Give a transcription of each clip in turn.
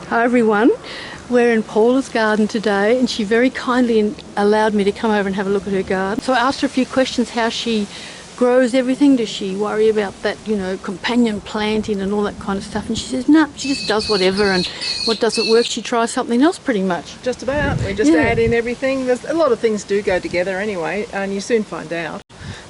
Hi everyone, we're in Paula's garden today and she very kindly allowed me to come over and have a look at her garden. So I asked her a few questions, how she grows everything. Does she worry about that, you know, companion planting and all that kind of stuff? And she says, no, she just does whatever, and what doesn't work, she tries something else pretty much. Just about. We just add in everything. There's a lot of things do go together anyway, and you soon find out.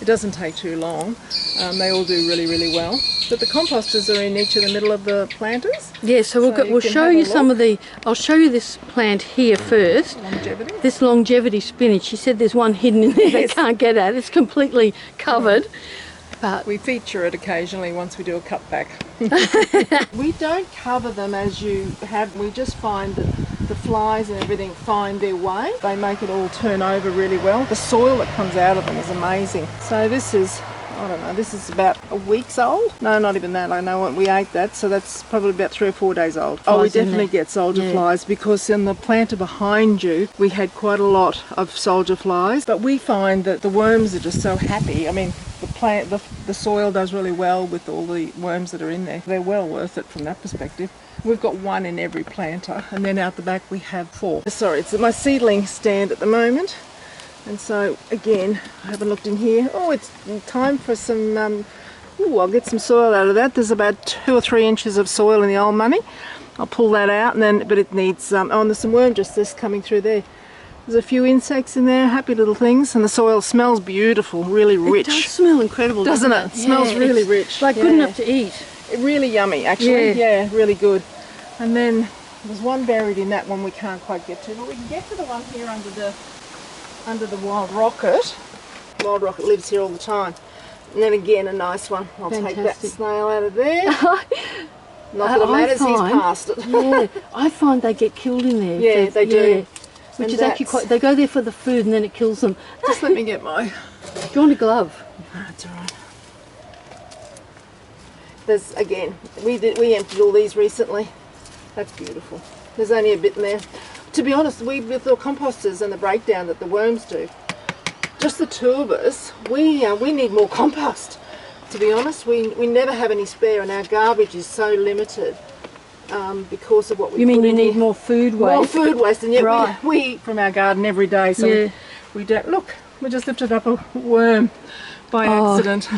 It doesn't take too long. They all do really, really well. But the composters are in each of the middle of the planters. Yeah, so we'll show you some of the, I'll show you this plant here first. Longevity. This longevity spinach. She said there's one hidden in there they can't get at. It's completely covered. But we feature it occasionally once we do a cutback. We don't cover them as you have. We just find that the flies and everything find their way. They make it all turn over really well. The soil that comes out of them is amazing. So this is, I don't know, this is about a week's old. No, not even that. I know we ate that, so that's probably about 3 or 4 days old. Oh, we definitely get soldier flies, because in the planter behind you, we had quite a lot of soldier flies. But we find that the worms are just so happy. I mean, the soil does really well with all the worms that are in there. They're well worth it from that perspective. We've got one in every planter, and then out the back we have 4. Sorry, it's my seedling stand at the moment. And so, again, I haven't looked in here. Oh, it's time for some, I'll get some soil out of that. There's about 2 or 3 inches of soil in the old money. I'll pull that out, and then, but it needs, oh, and there's some worm just coming through there. There's a few insects in there, happy little things, and the soil smells beautiful, really rich. It does smell incredible, doesn't it? It smells really rich. Like good enough to eat. Really yummy, actually. Yeah, really good. And then there's one buried in that one we can't quite get to, but we can get to the one here under the wild rocket. Wild rocket lives here all the time. And then again, a nice one. I'll take that snail out of there. Not that it matters, he's past it. Yeah, I find they get killed in there. Yeah, they do. Which is actually quite, they go there for the food and then it kills them. Just let me get my... Do you want a glove? That's alright. There's, again, we emptied all these recently. That's beautiful. There's only a bit in there. To be honest, with the composters and the breakdown that the worms do, just the 2 of us, we need more compost. To be honest, we never have any spare, and our garbage is so limited because of what we. You mean you need more food waste? More food waste, and yet we eat from our garden every day, so we don't. Look, we just lifted up a worm by accident.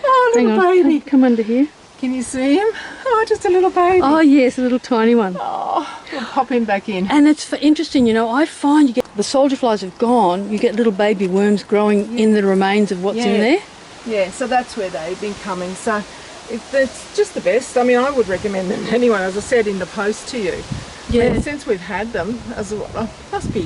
Oh, little baby! Come under here. Can you see him? Oh, just a little baby. Oh yes, a little tiny one. Oh, we'll pop him back in. And it's interesting, you know, I find you get, the soldier flies have gone, you get little baby worms growing in the remains of what's in there. Yeah, so that's where they've been coming. So it's just the best. I mean, I would recommend them to anyone, as I said in the post to you. Yeah. And since we've had them, must be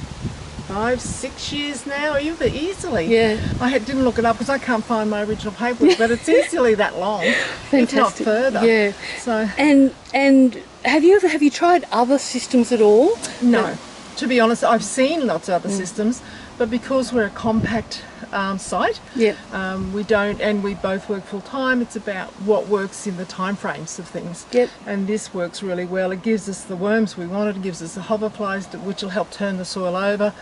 5-6 years now, even easily. Yeah. I didn't look it up because I can't find my original paperwork, but it's easily that long, if not further. Yeah. So. And have you tried other systems at all? No. To be honest, I've seen lots of other systems, but because we're a compact site, we don't, and we both work full time. It's about what works in the time frames of things. Yep. And this works really well. It gives us the worms we wanted. It gives us the hoverflies, which will help turn the soil over.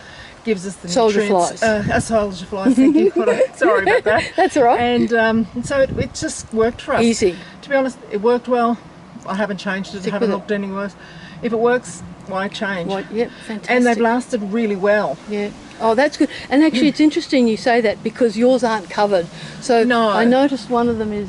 Gives us the soldier nutrients. Flies. Soldier flies. Thank you. Sorry about that. That's all right. And so it just worked for us. Easy. To be honest, it worked well. I haven't changed it. I haven't looked anywhere. If it works, why change? Yep, fantastic. And they've lasted really well. Yeah. Oh, that's good. And actually, it's interesting you say that because yours aren't covered. So I noticed one of them is,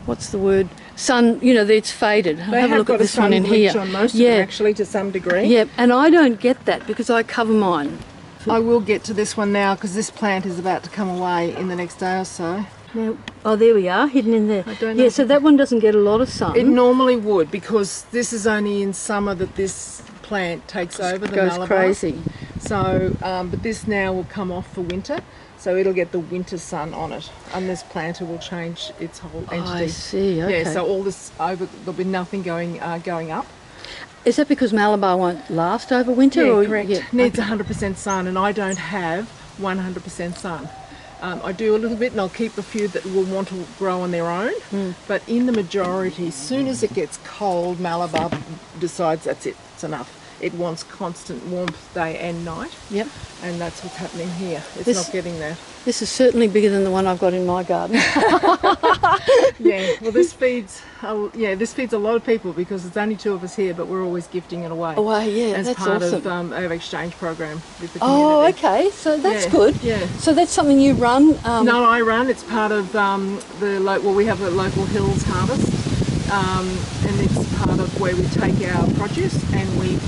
what's the word? Sun. You know, it's faded. Have a look at this one in here. On most of them, actually, to some degree. Yep. And I don't get that because I cover mine. I will get to this one now because this plant is about to come away in the next day or so. Now, oh, there we are, hidden in there. I don't know. Yeah, so that one doesn't get a lot of sun. It normally would, because this is only in summer that this plant takes over the Malabar. Goes crazy. So, but this now will come off for winter, so it'll get the winter sun on it, and this planter will change its whole entity. Oh, I see. Okay. Yeah, so all this there'll be nothing going up. Is that because Malabar won't last over winter? Yeah, correct. Yeah, needs 100% sun, and I don't have 100% sun. I do a little bit, and I'll keep a few that will want to grow on their own. But in the majority, as soon as it gets cold, Malabar decides that's it, it's enough. it wants constant warmth day and night. Yep. And that's what's happening here. It's This- not getting that. This is certainly bigger than the one I've got in my garden. Yeah, well this feeds a lot of people because there's only 2 of us here, but we're always gifting it away. Yeah, as that's part awesome. of our exchange program with the community. Oh, okay, so that's Yeah, good. yeah. So that's something you run? No, I run. It's part of we have a local hills harvest, and it's part of where we take our produce and we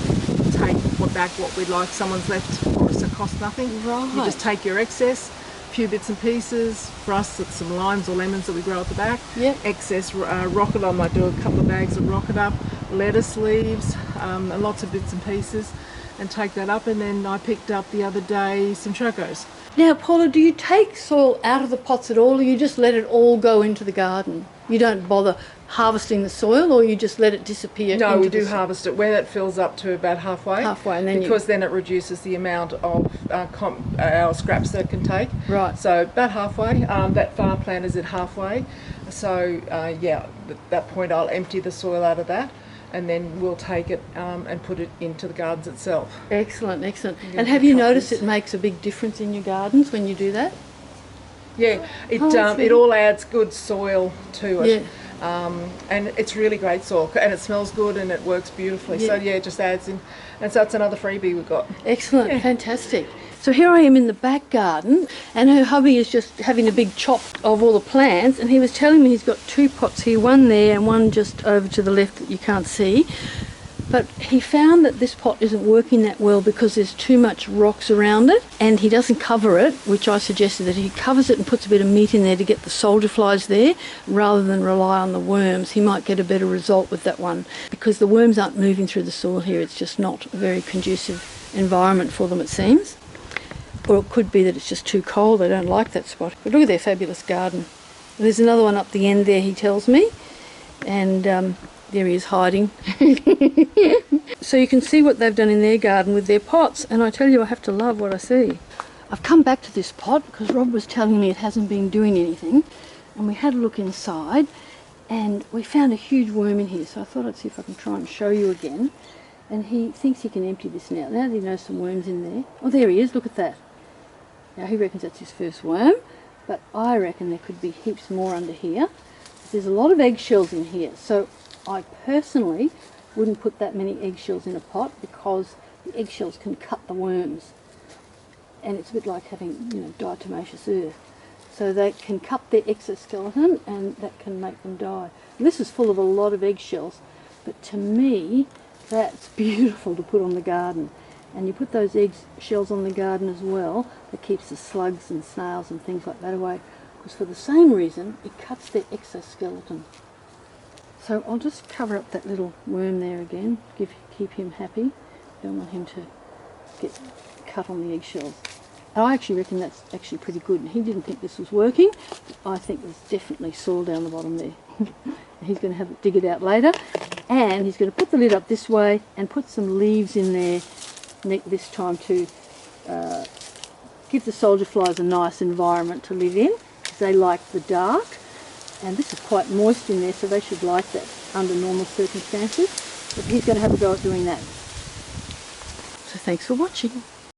take back what we'd like. Someone's left for us, it costs nothing. Right. You just take your excess, few bits and pieces. For us, it's some limes or lemons that we grow at the back. Yep. Excess rocket, I might do a couple of bags of rocket up, lettuce leaves, and lots of bits and pieces, and take that up. And then I picked up the other day some chocos. Now, Paula, do you take soil out of the pots at all, or you just let it all go into the garden? You don't bother harvesting the soil, or you just let it disappear? No, into we the do harvest it when it fills up to about halfway. Halfway, and then because then it reduces the amount of our scraps that it can take. Right. So about halfway. That farm plant is at halfway. So at that point I'll empty the soil out of that, and then we'll take it and put it into the gardens itself. Excellent, excellent. Yeah, And have you cut noticed this. it makes a big difference in your gardens when you do that? Yeah, it that's it all adds good soil to it. Yeah. And it's really great soil, and it smells good and it works beautifully. So Yeah. it just adds in, and so it's another freebie we've got. Excellent, Yeah. fantastic. So here I am in the back garden, and her hubby is just having a big chop of all the plants, and he was telling me he's got 2 pots here, one there and one just over to the left that you can't see. But he found that this pot isn't working that well because there's too much rocks around it, and he doesn't cover it, which I suggested that he covers it and puts a bit of meat in there to get the soldier flies there rather than rely on the worms. He might get a better result with that one because the worms aren't moving through the soil here. It's just not a very conducive environment for them, it seems. Or it could be that it's just too cold. They don't like that spot. But look at their fabulous garden. There's another one up the end there, he tells me, and there he is hiding. So you can see what they've done in their garden with their pots, and I tell you, I have to love what I see. I've come back to this pot because Rob was telling me it hasn't been doing anything, and we had a look inside and we found a huge worm in here, so I thought I'd see if I can try and show you again. And he thinks he can empty this now. Now that he knows some worms in there. Oh, there he is, look at that. Now he reckons that's his first worm, but I reckon there could be heaps more under here. There's a lot of eggshells in here, so I personally wouldn't put that many eggshells in a pot because the eggshells can cut the worms. And it's a bit like having, diatomaceous earth. So they can cut their exoskeleton and that can make them die. And this is full of a lot of eggshells, but to me, that's beautiful to put on the garden. And you put those eggshells on the garden as well, that keeps the slugs and snails and things like that away. Because for the same reason, it cuts their exoskeleton. So I'll just cover up that little worm there again, keep him happy. Don't want him to get cut on the eggshells. And I actually reckon that's actually pretty good. And he didn't think this was working. I think there's definitely soil down the bottom there. He's going to have to dig it out later. And he's going to put the lid up this way and put some leaves in there this time to give the soldier flies a nice environment to live in, because they like the dark. And this is quite moist in there, so they should like that under normal circumstances. But he's going to have a go at doing that. So thanks for watching.